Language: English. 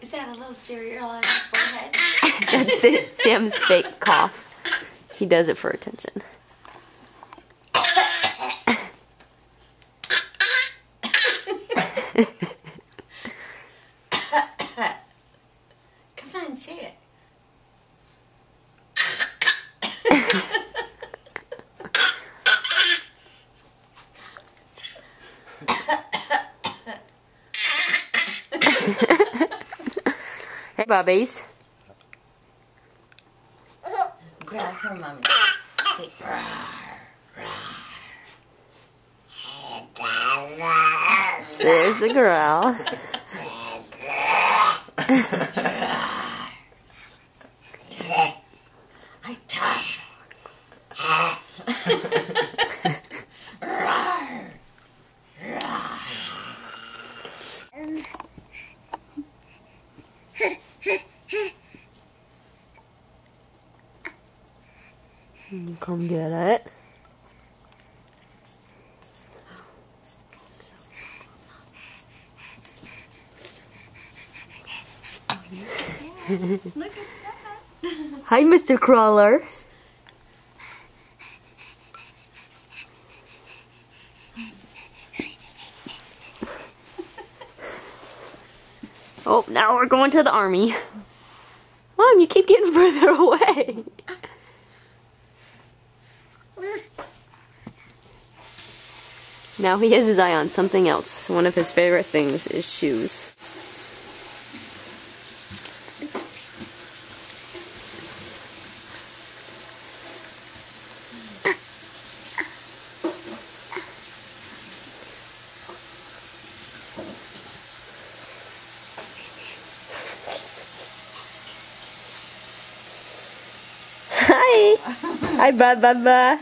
Is that a little cereal on your forehead? That's it. Sam's fake cough. He does it for attention. Come on, say it. Hey, Bobbies. Grab her, Mommy. Say, There's the growl. I tough. Come get it. Look at that. Hi, Mr. Crawler. Oh, now we're going to the army. Mom, you keep getting further away. Now he has his eye on something else. One of his favorite things is shoes. Hi! Hi, Baba.